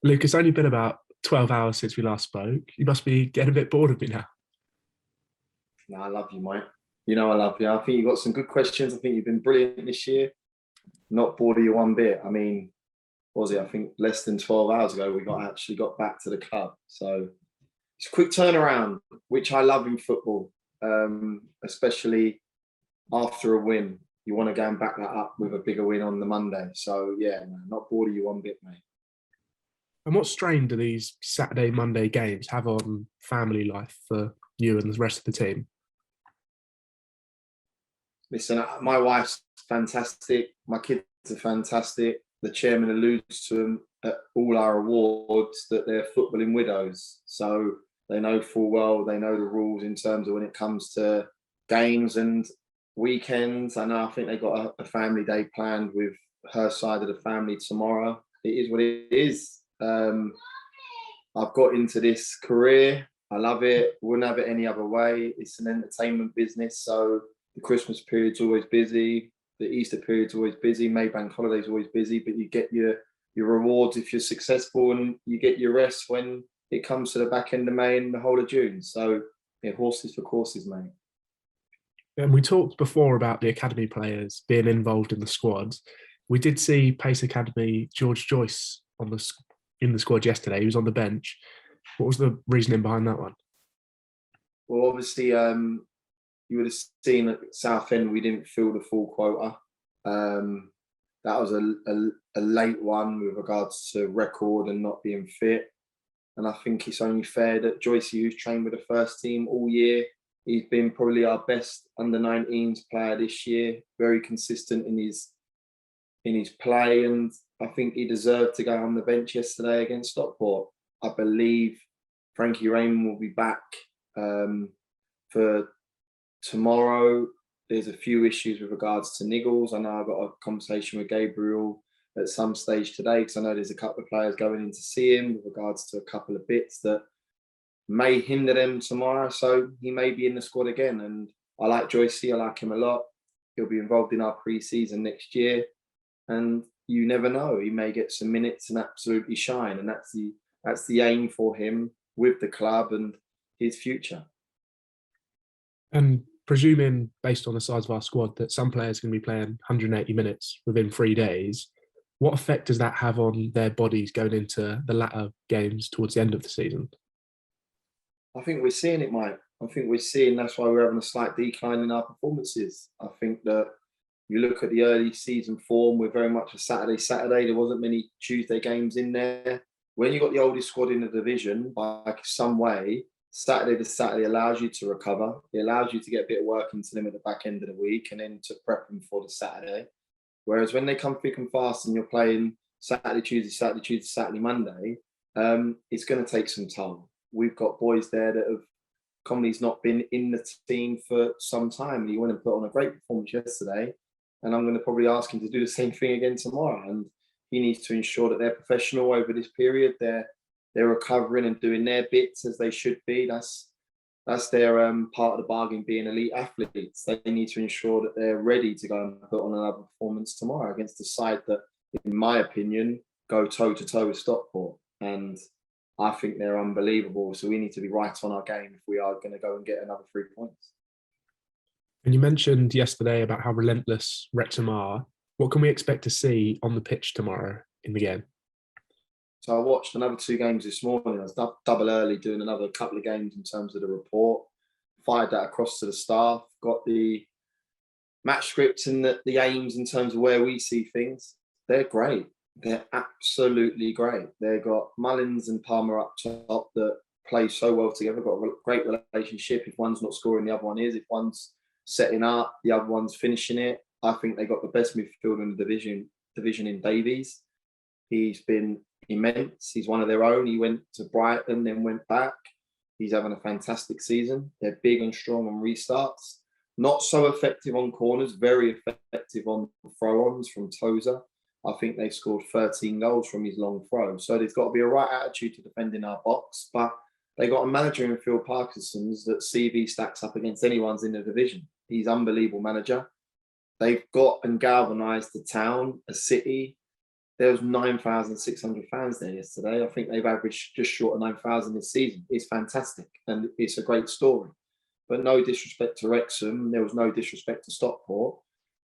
Luke, it's only been about 12 hours since we last spoke. You must be getting a bit bored of me now. No, I love you, mate. You know I love you. I think you've got some good questions. I think you've been brilliant this year. Not bored of you one bit. I mean, what was it? I think less than 12 hours ago we actually got back to the club. So it's a quick turnaround, which I love in football, especially after a win. You want to go and back that up with a bigger win on the Monday. So yeah, no, not bored of you one bit, mate. And what strain do these Saturday, Monday games have on family life for you and the rest of the team? Listen, my wife's fantastic. My kids are fantastic. The chairman alludes to them at all our awards that they're footballing widows. So they know full well, they know the rules in terms of when it comes to games and weekends. I think they got a family day planned with her side of the family tomorrow. It is what it is. I've got into this career. I love it. Wouldn't have it any other way. It's an entertainment business. So the Christmas period's always busy. The Easter period's always busy. Maybank holiday's always busy, but you get your rewards if you're successful, and you get your rest when it comes to the back end of May and the whole of June. So yeah, horses for courses, mate. And we talked before about the academy players being involved in the squads. We did see Pace Academy George Joyce in the squad yesterday. He was on the bench. What was the reasoning behind that one? Well, obviously, you would have seen at Southend we didn't fill the full quota. That was a late one with regards to record and not being fit. And I think it's only fair that Joyce, who's trained with the first team all year, he's been probably our best under-19s player this year. Very consistent in his play, and I think he deserved to go on the bench yesterday against Stockport. I believe Frankie Raymond will be back for tomorrow. There's a few issues with regards to niggles. I know I've got a conversation with Gabriel at some stage today, because I know there's a couple of players going in to see him with regards to a couple of bits that may hinder them tomorrow. So he may be in the squad again. And I like Joycey. I like him a lot. He'll be involved in our pre-season next year. And you never know, he may get some minutes and absolutely shine. And that's the aim for him with the club and his future. And presuming, based on the size of our squad, that some players can be playing 180 minutes within 3 days, what effect does that have on their bodies going into the latter games towards the end of the season? I think we're seeing it, Mike. I think we're seeing that's why we're having a slight decline in our performances. I think that you look at the early season form, we're very much a Saturday. There wasn't many Tuesday games in there. When you got the oldest squad in the division, by some way, Saturday to Saturday allows you to recover. It allows you to get a bit of work into them at the back end of the week and then to prep them for the Saturday. Whereas when they come thick and fast and you're playing Saturday, Tuesday, Monday, it's going to take some time. We've got boys there that have commonly's not been in the team for some time. He went and put on a great performance yesterday, and I'm going to probably ask him to do the same thing again tomorrow. And he needs to ensure that they're professional over this period. They're recovering and doing their bits as they should be. That's their part of the bargain, being elite athletes. They need to ensure that they're ready to go and put on another performance tomorrow against a side that, in my opinion, go toe-to-toe with Stockport. And I think they're unbelievable. So we need to be right on our game if we are going to go and get another 3 points. And you mentioned yesterday about how relentless Wrexham are. What can we expect to see on the pitch tomorrow in the game? So I watched another 2 games this morning. I was double early doing another couple of games in terms of the report. Fired that across to the staff. Got the match scripts and the aims in terms of where we see things. They're great. They're absolutely great. They've got Mullins and Palmer up top that play so well together. Got a great relationship. If one's not scoring, the other one is. If one's setting up, the other one's finishing it. I think they got the best midfielder in the division in Davies. He's been immense. He's one of their own. He went to Brighton, then went back. He's having a fantastic season. They're big and strong on restarts. Not so effective on corners, very effective on throw-ons from Tozer. I think they scored 13 goals from his long throw. So there's got to be a right attitude to defending our box. But they got a manager in Phil Parkinson's that CV stacks up against anyone's in the division. He's an unbelievable manager. They've got and galvanised the town, a city, there was 9,600 fans there yesterday. I think they've averaged just short of 9,000 this season. It's fantastic and it's a great story. But no disrespect to Wrexham. There was no disrespect to Stockport.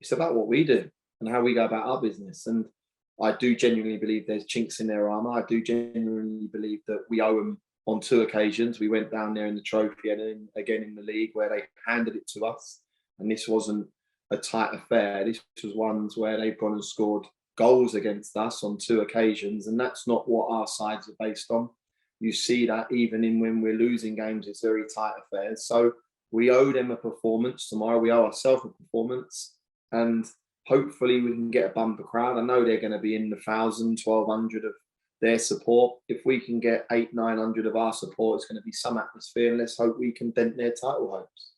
It's about what we do and how we go about our business. And I do genuinely believe there's chinks in their armour. I do genuinely believe that we owe them on 2 occasions. We went down there in the trophy and then again in the league where they handed it to us. And this wasn't a tight affair. This was ones where they've gone and scored goals against us on 2 occasions. And that's not what our sides are based on. You see that even in when we're losing games, it's very tight affairs. So we owe them a performance tomorrow. We owe ourselves a performance. And hopefully we can get a bumper crowd. I know they're going to be in the 1,000, 1,200 of their support. If we can get 800, 900 of our support, it's going to be some atmosphere. And let's hope we can dent their title hopes.